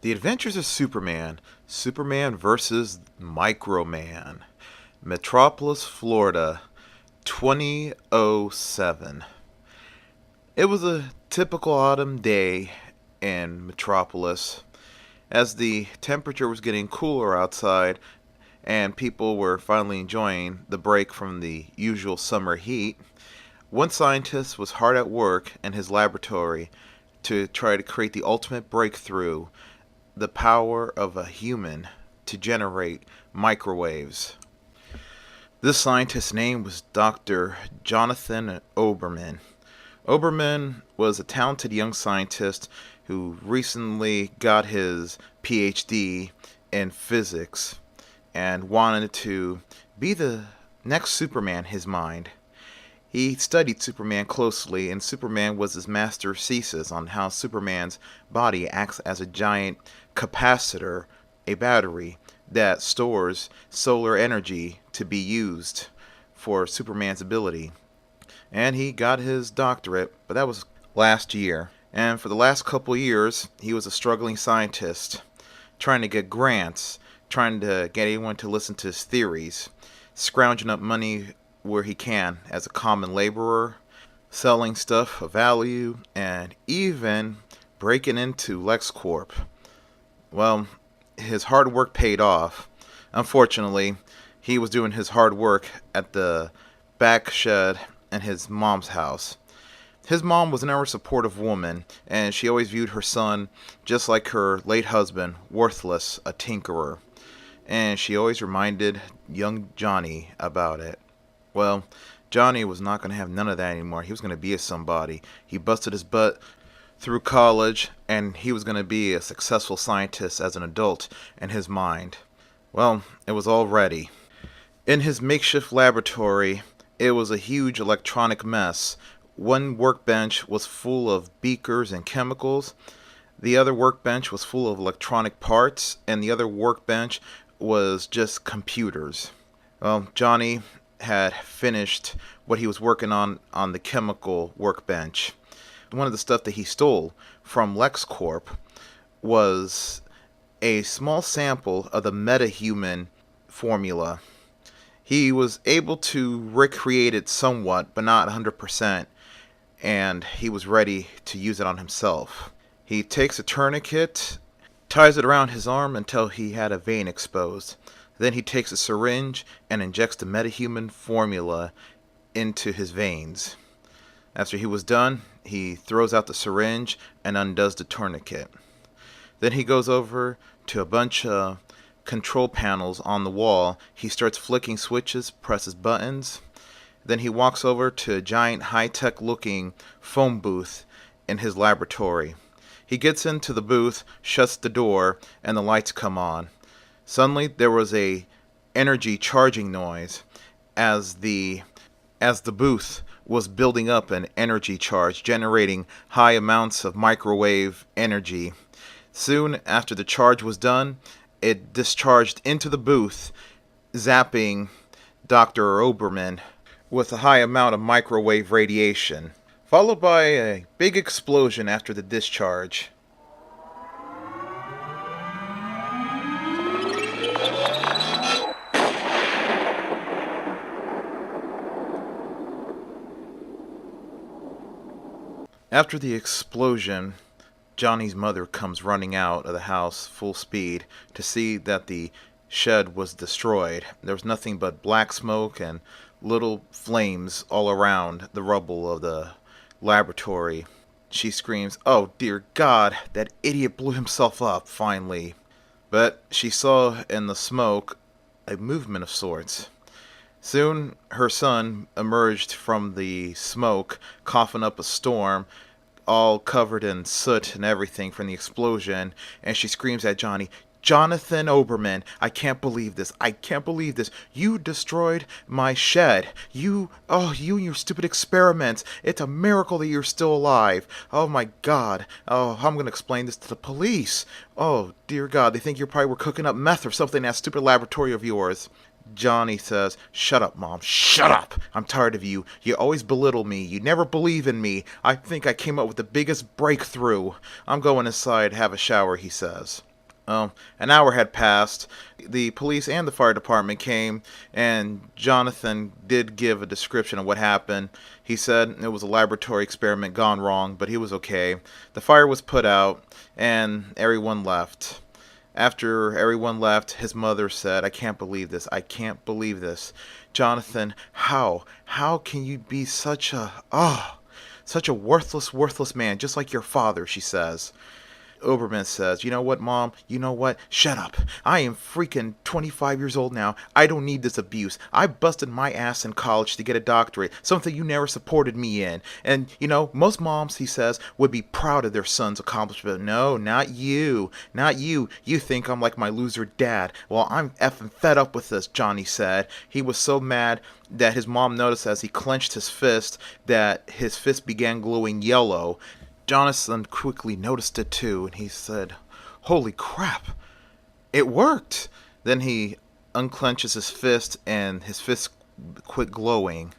The Adventures of Superman. Superman versus Microman. Metropolis, Florida, 2007. It was a typical autumn day in Metropolis. As the temperature was getting cooler outside and people were finally enjoying the break from the usual summer heat, one scientist was hard at work in his laboratory to try to create the ultimate breakthrough, the power of a human to generate microwaves. This scientist's name was Dr. Jonathan Oberman. Oberman was a talented young scientist who recently got his PhD in physics and wanted to be the next Superman in his mind. He studied Superman closely, and Superman was his master thesis on how Superman's body acts as a giant capacitor, a battery that stores solar energy to be used for Superman's ability. And he got his doctorate, but that was last year. And for the last couple years, he was a struggling scientist, trying to get grants, trying to get anyone to listen to his theories, scrounging up money where he can as a common laborer, selling stuff of value, and even breaking into LexCorp. Well, his hard work paid off. Unfortunately, he was doing his hard work at the back shed in his mom's house. His mom was never a supportive woman, and she always viewed her son just like her late husband, worthless, a tinkerer. And she always reminded young Johnny about it. Well, Johnny was not going to have none of that anymore. He was going to be a somebody. He busted his butt through college, and he was going to be a successful scientist as an adult in his mind. Well, it was all ready. In his makeshift laboratory, it was a huge electronic mess. One workbench was full of beakers and chemicals. The other workbench was full of electronic parts, and the other workbench was just computers. Well, Johnny had finished what he was working on the chemical workbench. One of the stuff that he stole from LexCorp was a small sample of the metahuman formula. He was able to recreate it somewhat, but not 100%, and he was ready to use it on himself. He takes a tourniquet, ties it around his arm until he had a vein exposed. Then he takes a syringe and injects the metahuman formula into his veins. After he was done, he throws out the syringe and undoes the tourniquet. Then he goes over to a bunch of control panels on the wall. He starts flicking switches, presses buttons. Then he walks over to a giant high-tech looking phone booth in his laboratory. He gets into the booth, shuts the door, and the lights come on. Suddenly, there was a energy charging noise as the booth was building up an energy charge, generating high amounts of microwave energy. Soon after the charge was done, it discharged into the booth, zapping Dr. Oberman with a high amount of microwave radiation, followed by a big explosion after the discharge. After the explosion, Johnny's mother comes running out of the house full speed to see that the shed was destroyed. There was nothing but black smoke and little flames all around the rubble of the laboratory. She screams, "Oh dear God, that idiot blew himself up, finally." But she saw in the smoke a movement of sorts. Soon her son emerged from the smoke, coughing up a storm, all covered in soot and everything from the explosion, and she screams at Johnny, "Jonathan Oberman, I can't believe this. I can't believe this. You destroyed my shed. You and your stupid experiments. It's a miracle that you're still alive. Oh my God. Oh, I'm going to explain this to the police. Oh, dear God, they think you probably were cooking up meth or something in that stupid laboratory of yours." Johnny says, "Shut up, Mom. Shut up. I'm tired of you. You always belittle me. You never believe in me. I think I came up with the biggest breakthrough. I'm going inside to have a shower," he says. An hour had passed. The police and the fire department came, and Jonathan did give a description of what happened. He said it was a laboratory experiment gone wrong, but he was okay. The fire was put out, and everyone left. After everyone left, his mother said, "I can't believe this. I can't believe this. Jonathan, how? How can you be such a worthless man, just like your father," she says. Oberman says, "You know what, Mom? You know what? Shut up. I am freaking 25 years old now. I don't need this abuse. I busted my ass in college to get a doctorate, something you never supported me in. And, most moms," he says, "would be proud of their son's accomplishment. No, not you. Not you. You think I'm like my loser dad. Well, I'm effing fed up with this," Johnny said. He was so mad that his mom noticed as he clenched his fist that his fist began glowing yellow. Jonathan quickly noticed it too, and he said, "Holy crap, it worked!" Then he unclenches his fist, and his fist quit glowing.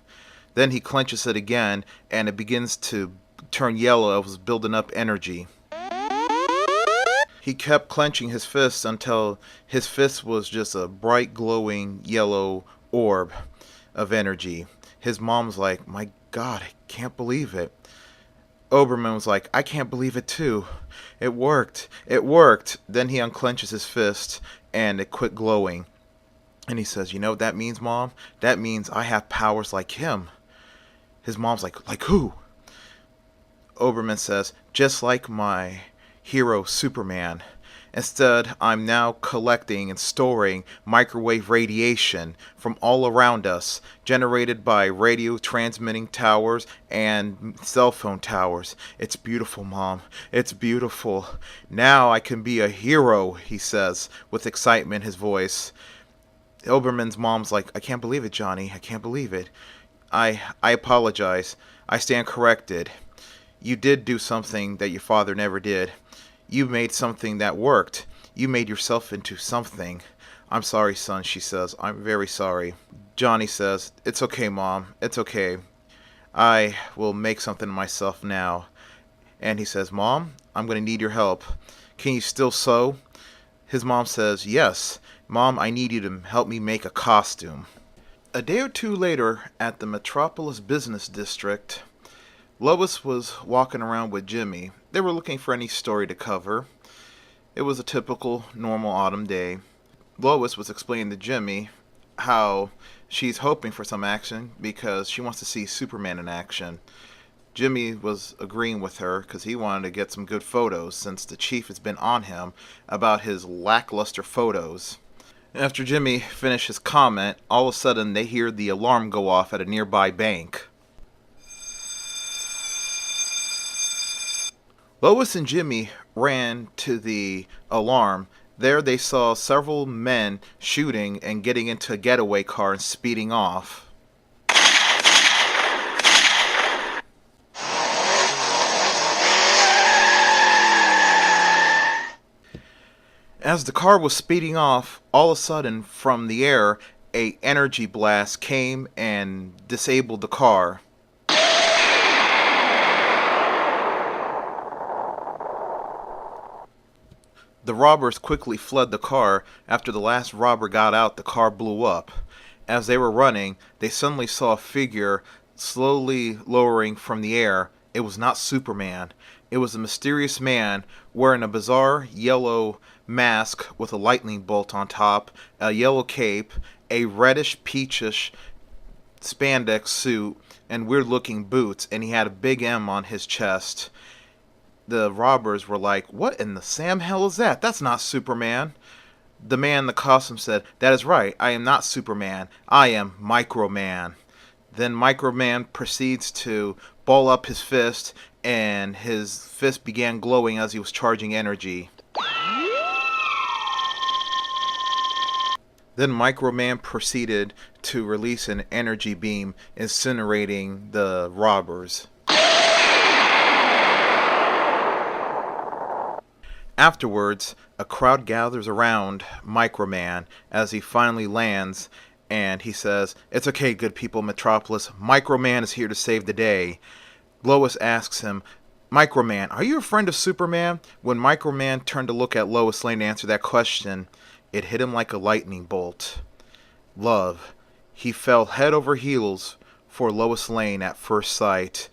Then he clenches it again, and it begins to turn yellow. It was building up energy. He kept clenching his fist until his fist was just a bright glowing yellow orb of energy. His mom's like, "My God, I can't believe it." Oberman was like, "I can't believe it too. It worked. It worked." Then he unclenches his fist and it quit glowing. And he says, "You know what that means, Mom? That means I have powers like him." His mom's like who?" Oberman says, "Just like my hero Superman. Instead, I'm now collecting and storing microwave radiation from all around us, generated by radio transmitting towers and cell phone towers. It's beautiful, Mom. It's beautiful. Now I can be a hero," he says, with excitement in his voice. Oberman's mom's like, "I can't believe it, Johnny. I can't believe it. I apologize. I stand corrected. You did do something that your father never did. You made something that worked. You made yourself into something. I'm sorry, son," she says. "I'm very sorry." Johnny says, "It's okay, Mom. It's okay. I will make something of myself now." And he says, "Mom, I'm going to need your help. Can you still sew?" His mom says, "Yes. Mom, I need you to help me make a costume." A day or two later, at the Metropolis Business District, Lois was walking around with Jimmy. They were looking for any story to cover. It was a typical, normal autumn day. Lois was explaining to Jimmy how she's hoping for some action because she wants to see Superman in action. Jimmy was agreeing with her because he wanted to get some good photos since the chief has been on him about his lackluster photos. After Jimmy finished his comment, all of a sudden they hear the alarm go off at a nearby bank. Lois and Jimmy ran to the alarm. There they saw several men shooting and getting into a getaway car and speeding off. As the car was speeding off, all of a sudden from the air, a energy blast came and disabled the car. The robbers quickly fled the car. After the last robber got out, the car blew up. As they were running, they suddenly saw a figure slowly lowering from the air. It was not Superman. It was a mysterious man wearing a bizarre yellow mask with a lightning bolt on top, a yellow cape, a reddish peachish spandex suit, and weird-looking boots, and he had a big M on his chest. The robbers were like, "What in the Sam hell is that? That's not Superman." The man in the costume said, "That is right. I am not Superman. I am Microman." Then Microman proceeds to ball up his fist, and his fist began glowing as he was charging energy. Then Microman proceeded to release an energy beam, incinerating the robbers. Afterwards, a crowd gathers around Microman as he finally lands, and he says, "It's okay, good people of Metropolis. Microman is here to save the day." Lois asks him, Microman, are you a friend of Superman? When Microman turned to look at Lois Lane to answer that question, it hit him like a lightning bolt. Love. He fell head over heels for Lois Lane at first sight.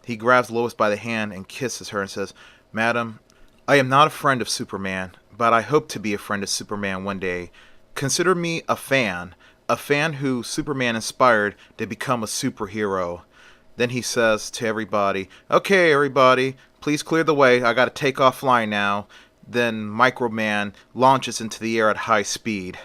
He grabs Lois by the hand and kisses her and says, Madam, I am not a friend of Superman, but I hope to be a friend of Superman one day. Consider me a fan who Superman inspired to become a superhero. Then he says to everybody, okay, everybody, please clear the way. I gotta take off flying now. Then Microman launches into the air at high speed.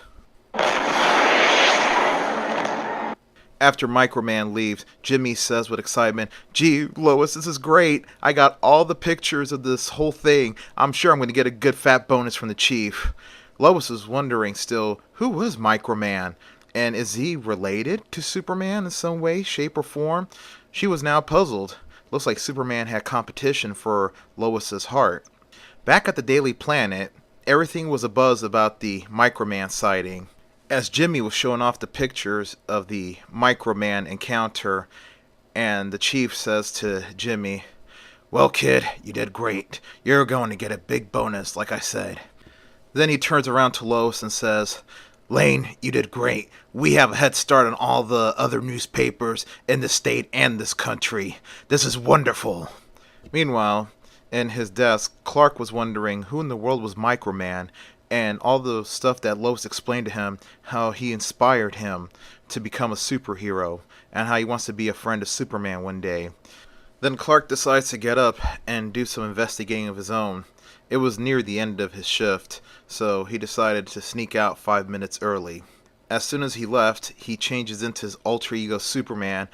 After Microman leaves, Jimmy says with excitement, gee, Lois, this is great. I got all the pictures of this whole thing. I'm sure I'm going to get a good fat bonus from the chief. Lois is wondering still, who was Microman? And is he related to Superman in some way, shape, or form? She was now puzzled. Looks like Superman had competition for Lois's heart. Back at the Daily Planet, everything was abuzz about the Microman sighting. As Jimmy was showing off the pictures of the Microman encounter, and the chief says to Jimmy, well, kid, you did great. You're going to get a big bonus, like I said. Then he turns around to Lois and says, Lane, you did great. We have a head start on all the other newspapers in the state and this country. This is wonderful. Meanwhile, in his desk, Clark was wondering who in the world was Microman, and all the stuff that Lois explained to him, how he inspired him to become a superhero, and how he wants to be a friend of Superman one day. Then Clark decides to get up and do some investigating of his own. It was near the end of his shift, so he decided to sneak out 5 minutes early. As soon as he left, he changes into his alter ego Superman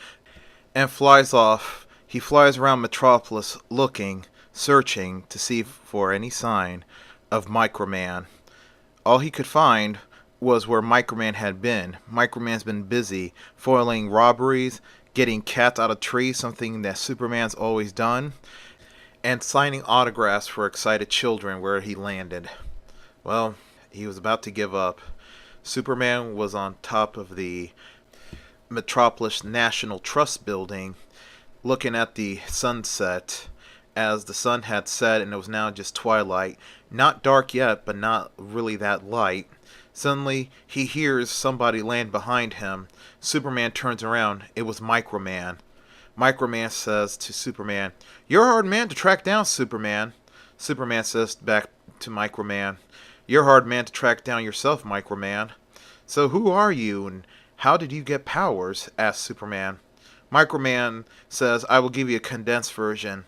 and flies off. He flies around Metropolis looking, searching to see for any sign of Microman. All he could find was where Microman had been. Microman's been busy foiling robberies, getting cats out of trees, something that Superman's always done, and signing autographs for excited children where he landed. Well, he was about to give up. Superman was on top of the Metropolis National Trust building, looking at the sunset, as the sun had set and it was now just twilight. Not dark yet, but not really that light. Suddenly, he hears somebody land behind him. Superman turns around. It was Microman. Microman says to Superman, you're a hard man to track down, Superman. Superman says back to Microman, you're a hard man to track down yourself, Microman. So who are you, and how did you get powers? Asks Superman. Microman says, I will give you a condensed version.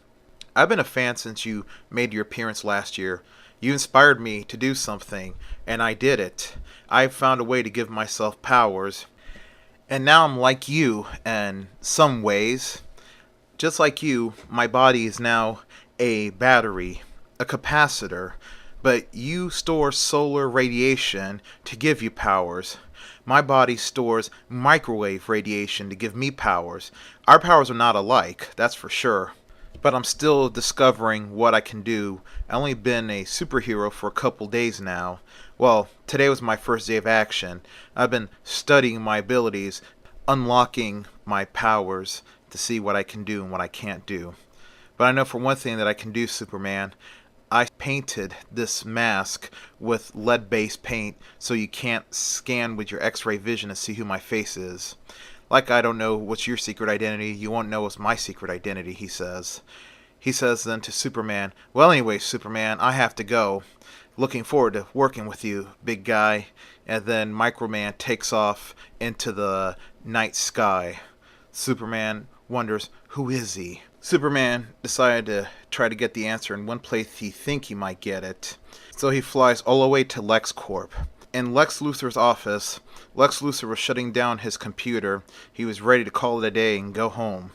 I've been a fan since you made your appearance last year. You inspired me to do something, and I did it. I found a way to give myself powers. And now I'm like you in some ways. Just like you, my body is now a battery, a capacitor. But you store solar radiation to give you powers. My body stores microwave radiation to give me powers. Our powers are not alike, that's for sure. But I'm still discovering what I can do. I've only been a superhero for a couple days now. Well, today was my first day of action. I've been studying my abilities, unlocking my powers to see what I can do and what I can't do. But I know for one thing that I can do, Superman. I painted this mask with lead-based paint so you can't scan with your X-ray vision to see who my face is. Like I don't know what's your secret identity, you won't know what's my secret identity, he says. He says then to Superman, well anyway, Superman, I have to go. Looking forward to working with you, big guy. And then Microman takes off into the night sky. Superman wonders, who is he? Superman decided to try to get the answer in one place he think he might get it. So he flies all the way to LexCorp. In Lex Luthor's office, Lex Luthor was shutting down his computer. He was ready to call it a day and go home.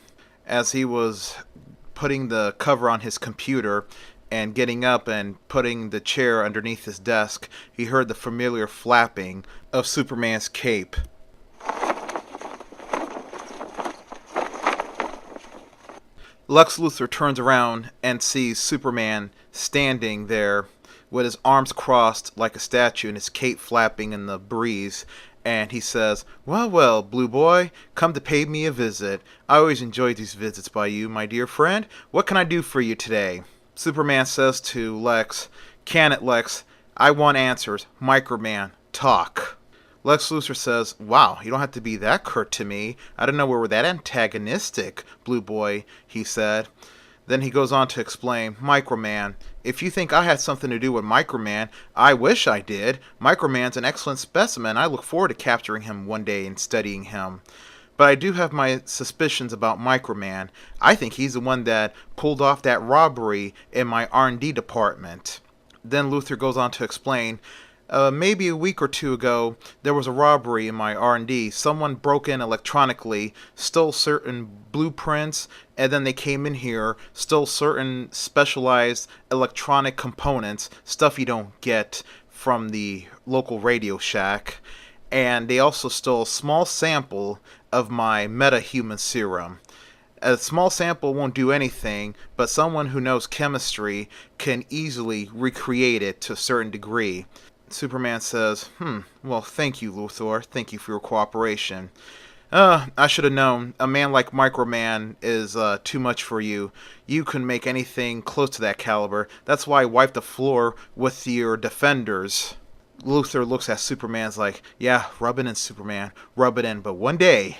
As he was putting the cover on his computer and getting up and putting the chair underneath his desk, he heard the familiar flapping of Superman's cape. Lex Luthor turns around and sees Superman standing there with his arms crossed like a statue and his cape flapping in the breeze And he says, "Well, well, Blue Boy, come to pay me a visit. I always enjoy these visits by you, my dear friend. What can I do for you today?" Superman says to Lex, "Can it, Lex? I want answers. Microman, talk." Lex Luthor says, "Wow, you don't have to be that curt to me. I didn't know we were that antagonistic, Blue Boy," he said. Then he goes on to explain, "Microman, if you think I had something to do with Microman, I wish I did. Microman's an excellent specimen. I look forward to capturing him one day and studying him. But I do have my suspicions about Microman. I think he's the one that pulled off that robbery in my R&D department." Then Luthor goes on to explain, maybe a week or two ago, there was a robbery in my R&D. Someone broke in electronically, stole certain blueprints, and then they came in here, stole certain specialized electronic components, stuff you don't get from the local Radio Shack. And they also stole a small sample of my metahuman serum. A small sample won't do anything, but someone who knows chemistry can easily recreate it to a certain degree. Superman says, well, thank you, Luthor. Thank you for your cooperation. I should have known. A man like Microman is too much for you. You couldn't make anything close to that caliber. That's why I wiped the floor with your defenders." Luthor looks at Superman's like, "Yeah, rub it in, Superman. Rub it in. But one day,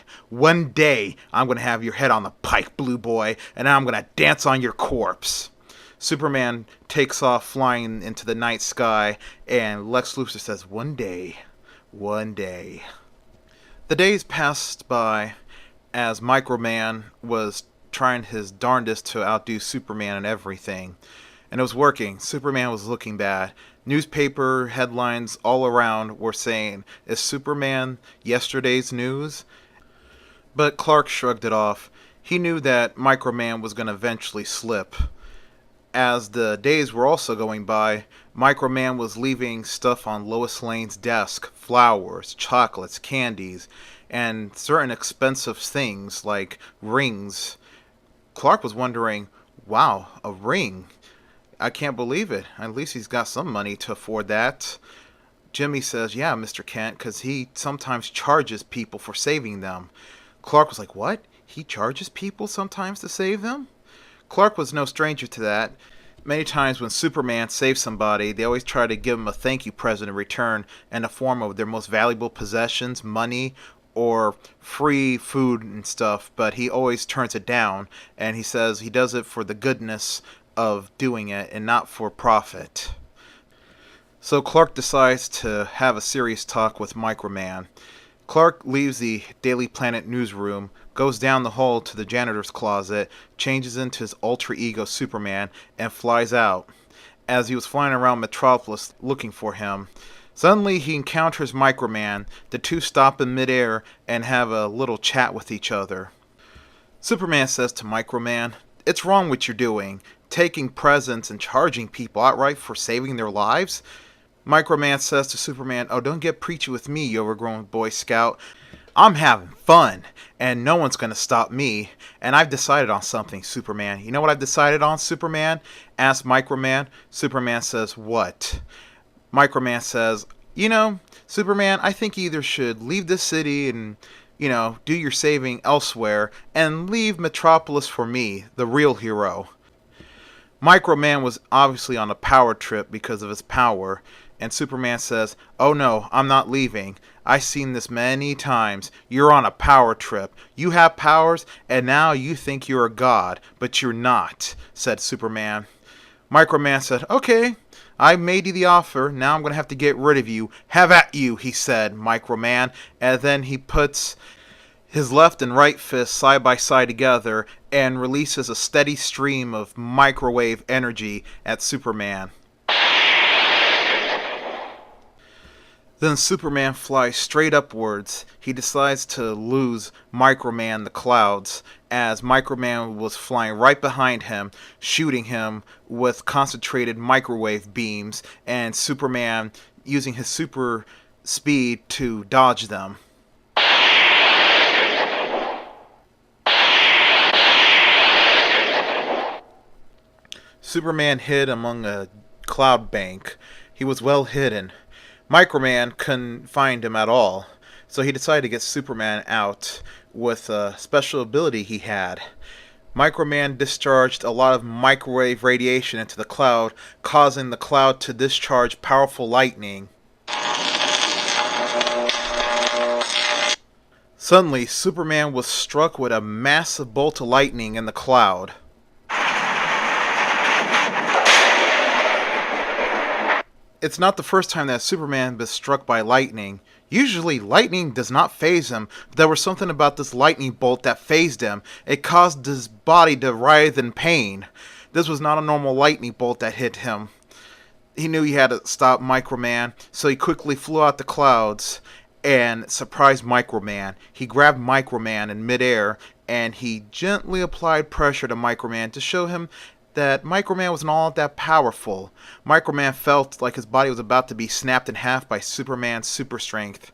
I'm going to have your head on the pike, Blue Boy, and I'm going to dance on your corpse." Superman takes off flying into the night sky, and Lex Luthor says, one day. The days passed by as Microman was trying his darndest to outdo Superman in everything. And it was working. Superman was looking bad. Newspaper headlines all around were saying, "Is Superman yesterday's news?" But Clark shrugged it off. He knew that Microman was going to eventually slip. As the days were also going by, Microman was leaving stuff on Lois Lane's desk: flowers, chocolates, candies, and certain expensive things like rings. Clark was wondering, wow, a ring? I can't believe it. At least he's got some money to afford that. Jimmy says, "Yeah, Mr. Kent, because he sometimes charges people for saving them." Clark was like, "What? He charges people sometimes to save them?" Clark was no stranger to that. Many times when Superman saves somebody, they always try to give him a thank you present in return in the form of their most valuable possessions, money, or free food and stuff, but he always turns it down, and he says he does it for the goodness of doing it and not for profit. So Clark decides to have a serious talk with Microman. Clark leaves the Daily Planet newsroom, goes down the hall to the janitor's closet, changes into his alter ego Superman, and flies out. As he was flying around Metropolis looking for him, suddenly he encounters Microman. The two stop in midair and have a little chat with each other. Superman says to Microman, "It's wrong what you're doing, taking presents and charging people outright for saving their lives." Microman says to Superman, "Oh, don't get preachy with me, you overgrown Boy Scout. I'm having fun, and no one's going to stop me. And I've decided on something, Superman." "You know what I've decided on, Superman?" asks Microman. Superman says, "What?" Microman says, Superman, I think you either should leave this city and, do your saving elsewhere, and leave Metropolis for me, the real hero." Microman was obviously on a power trip because of his power, and Superman says, "Oh no, I'm not leaving. I've seen this many times. You're on a power trip. You have powers, and now you think you're a god, but you're not," said Superman. Microman said, "Okay, I made you the offer. Now I'm going to have to get rid of you. Have at you," he said, Microman, and then he puts his left and right fists side by side together and releases a steady stream of microwave energy at Superman. Then Superman flies straight upwards. He decides to lose Microman the clouds, as Microman was flying right behind him, shooting him with concentrated microwave beams, and Superman using his super speed to dodge them. Superman hid among a cloud bank. He was well hidden. Microman couldn't find him at all. So he decided to get Superman out with a special ability he had. Microman discharged a lot of microwave radiation into the cloud, causing the cloud to discharge powerful lightning. Suddenly, Superman was struck with a massive bolt of lightning in the cloud. It's not the first time that Superman was struck by lightning. Usually, lightning does not faze him, but there was something about this lightning bolt that fazed him. It caused his body to writhe in pain. This was not a normal lightning bolt that hit him. He knew he had to stop Microman, so he quickly flew out the clouds and surprised Microman. He grabbed Microman in midair, and he gently applied pressure to Microman to show him that Microman wasn't all that powerful. Microman felt like his body was about to be snapped in half by Superman's super strength.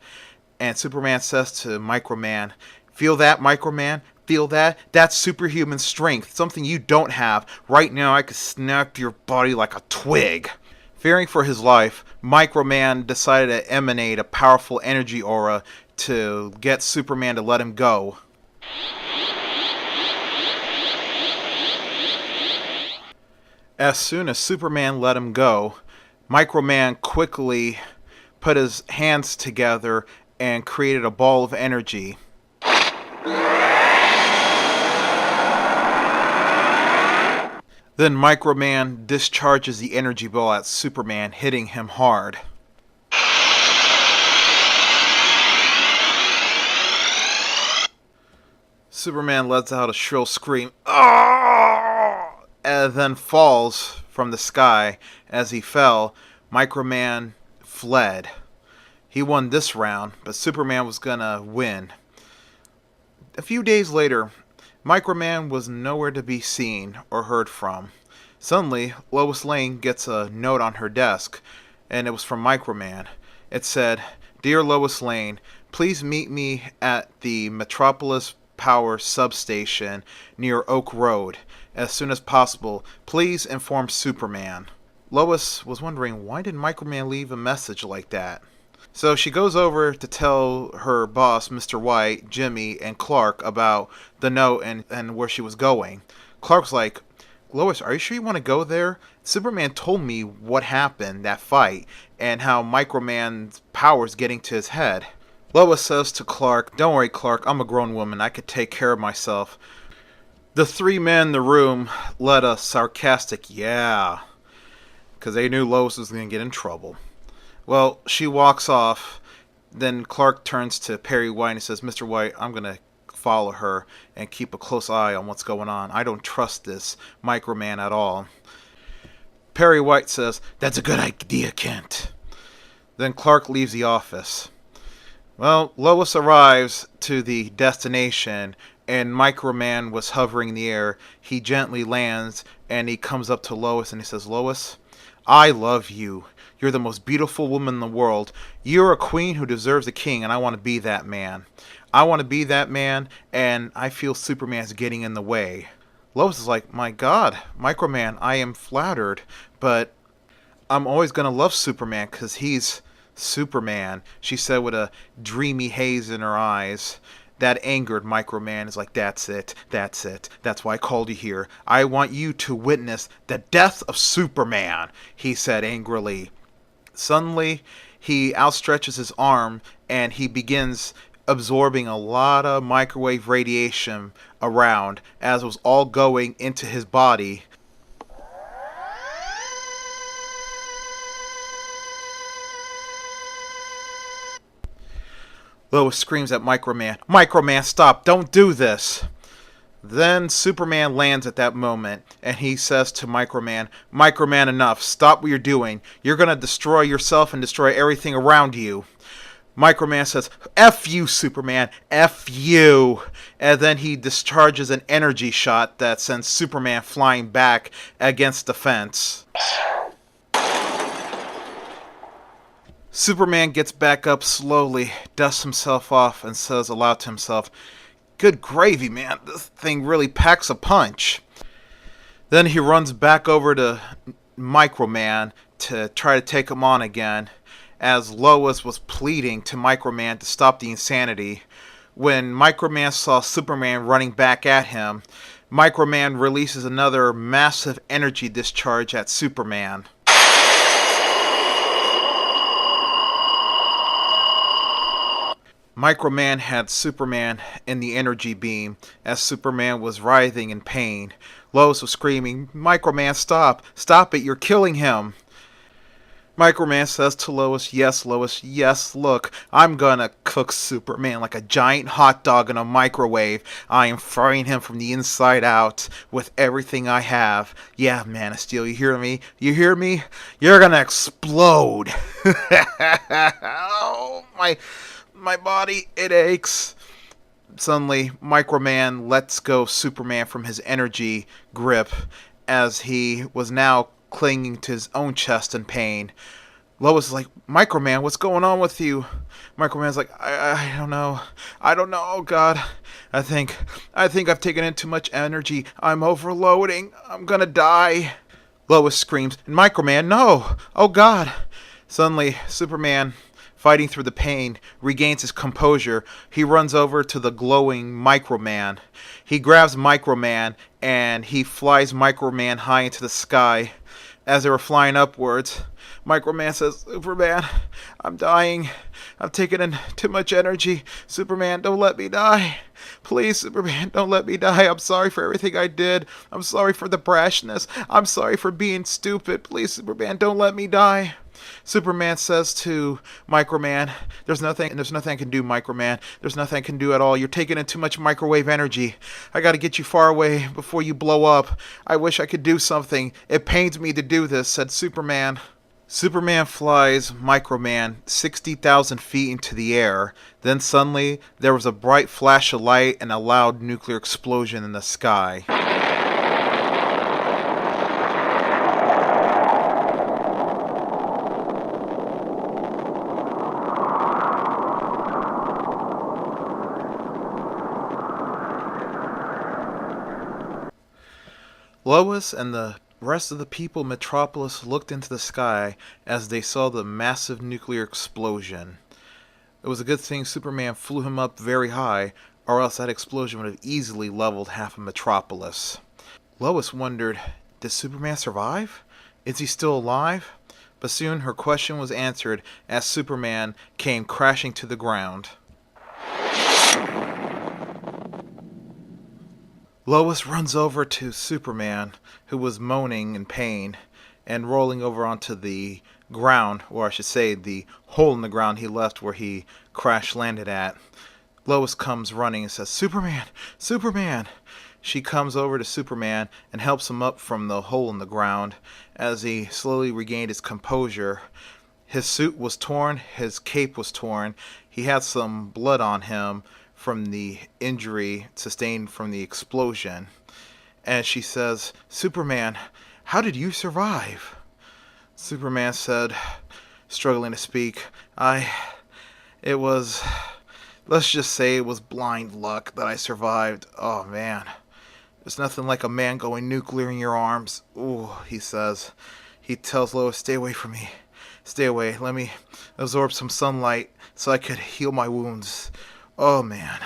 And Superman says to Microman, "Feel that, Microman? Feel that? That's superhuman strength, something you don't have. Right now I could snap your body like a twig." Fearing for his life, Microman decided to emanate a powerful energy aura to get Superman to let him go. As soon as Superman let him go, Microman quickly put his hands together and created a ball of energy. Then Microman discharges the energy ball at Superman, hitting him hard. Superman lets out a shrill scream, and then falls from the sky. As he fell, Microman fled. He won this round, but Superman was gonna win. A few days later, Microman was nowhere to be seen or heard from. Suddenly, Lois Lane gets a note on her desk, and it was from Microman. It said, "Dear Lois Lane, please meet me at the Metropolis Power Substation near Oak Road. As soon as possible, please inform Superman." Lois was wondering, why did Microman leave a message like that? So she goes over to tell her boss, Mr. White, Jimmy, and Clark about the note and where she was going. Clark's like, "Lois, are you sure you want to go there? Superman told me what happened, that fight, and how Microman's power's getting to his head." Lois says to Clark, "Don't worry, Clark, I'm a grown woman. I could take care of myself." The three men in the room let a sarcastic "yeah," because they knew Lois was going to get in trouble. Well, she walks off. Then Clark turns to Perry White and says, "Mr. White, I'm going to follow her and keep a close eye on what's going on. I don't trust this Microman at all." Perry White says, "That's a good idea, Kent." Then Clark leaves the office. Well, Lois arrives to the destination, and Microman was hovering in the air. He gently lands, and he comes up to Lois, and he says, "Lois, I love you. You're the most beautiful woman in the world. You're a queen who deserves a king, and I want to be that man. I want to be that man, and I feel Superman's getting in the way." Lois is like, "My God, Microman, I am flattered, but I'm always going to love Superman because he's Superman," she said with a dreamy haze in her eyes. That angered Microman. Is like, "That's it. That's it. That's why I called you here. I want you to witness the death of Superman," he said angrily. Suddenly, he outstretches his arm and he begins absorbing a lot of microwave radiation around as it was all going into his body. Lois screams at Microman, "Microman, stop! Don't do this!" Then Superman lands at that moment, and he says to Microman, "Microman, enough. Stop what you're doing. You're going to destroy yourself and destroy everything around you." Microman says, "F you, Superman. F you." And then he discharges an energy shot that sends Superman flying back against the fence. Superman gets back up slowly, dusts himself off, and says aloud to himself, "Good gravy, man. This thing really packs a punch." Then he runs back over to Microman to try to take him on again. as Lois was pleading to Microman to stop the insanity. When Microman saw Superman running back at him, Microman releases another massive energy discharge at Superman. Microman had Superman in the energy beam as Superman was writhing in pain. Lois was screaming, "Microman, stop! Stop it! You're killing him!" Microman says to Lois, yes, look, I'm gonna cook Superman like a giant hot dog in a microwave. I am frying him from the inside out with everything I have. Yeah, Man of Steel, you hear me? You hear me? You're gonna explode. Oh, my body, it aches. Suddenly, Microman lets go Superman from his energy grip as he was now clinging to his own chest in pain. Lois is like, "Microman, what's going on with you?" Microman's like, I don't know. I don't know. Oh, God. I think I've taken in too much energy. I'm overloading. I'm gonna die." Lois screams, and Microman, "No! Oh, God." Suddenly, Superman, fighting through the pain, regains his composure. He runs over to the glowing Microman. He grabs Microman, and he flies Microman high into the sky. As they were flying upwards, Microman says, "Superman, I'm dying. I've taken in too much energy. Superman, don't let me die. Please, Superman, don't let me die. I'm sorry for everything I did. I'm sorry for the brashness. I'm sorry for being stupid. Please, Superman, don't let me die." Superman says to Microman, there's nothing I can do, Microman. There's nothing I can do at all. You're taking in too much microwave energy. I gotta get you far away before you blow up. I wish I could do something. It pains me to do this," said Superman. Superman flies Microman 60,000 feet into the air. Then suddenly, there was a bright flash of light and a loud nuclear explosion in the sky. Lois and the rest of the people in Metropolis looked into the sky as they saw the massive nuclear explosion. It was a good thing Superman flew him up very high, or else that explosion would have easily leveled half of Metropolis. Lois wondered, did Superman survive? Is he still alive? But soon her question was answered as Superman came crashing to the ground. Lois runs over to Superman, who was moaning in pain, and rolling over onto the ground, or I should say the hole in the ground he left where he crash landed at. Lois comes running and says, "Superman! Superman!" She comes over to Superman and helps him up from the hole in the ground as he slowly regained his composure. His suit was torn, his cape was torn, he had some blood on him from the injury sustained from the explosion. And she says, "Superman, how did you survive?" Superman said, struggling to speak, it was, let's just say it was blind luck that I survived. Oh, man. There's nothing like a man going nuclear in your arms. Ooh, he says. He tells Lois, "Stay away from me. Stay away. Let me absorb some sunlight so I could heal my wounds." Oh, man.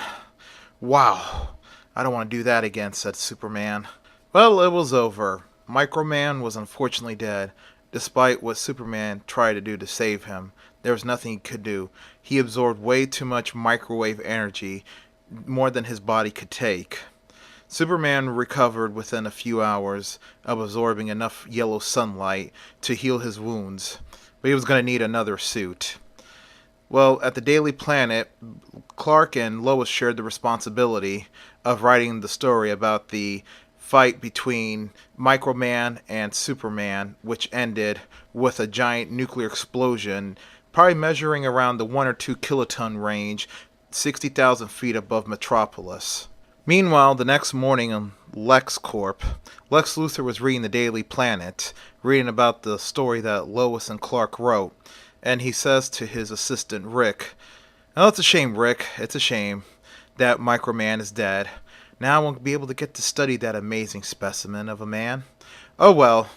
Wow. I don't want to do that again, said Superman. Well, it was over. Microman was unfortunately dead. Despite what Superman tried to do to save him, there was nothing he could do. He absorbed way too much microwave energy, more than his body could take. Superman recovered within a few hours of absorbing enough yellow sunlight to heal his wounds, but he was going to need another suit. Well, at the Daily Planet, Clark and Lois shared the responsibility of writing the story about the fight between Microman and Superman, which ended with a giant nuclear explosion, probably measuring around the 1 or 2 kiloton range, 60,000 feet above Metropolis. Meanwhile, the next morning in LexCorp, Lex Luthor was reading the Daily Planet, reading about the story that Lois and Clark wrote. And he says to his assistant, Rick, "Oh, it's a shame, Rick. It's a shame that Microman is dead. Now I won't be able to get to study that amazing specimen of a man." "Oh, well,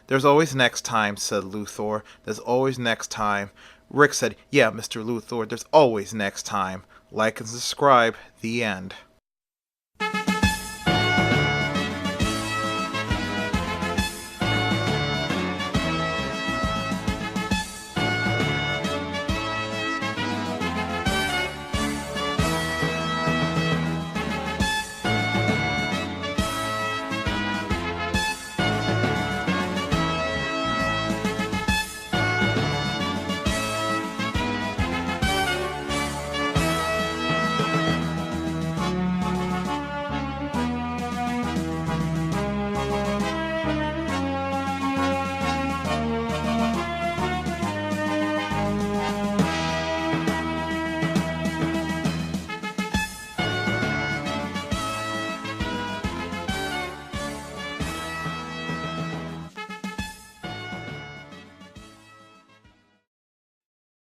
there's always next time," said Luthor. "There's always next time. Rick said, "Yeah, Mr. Luthor, there's always next time. Like and subscribe." The end.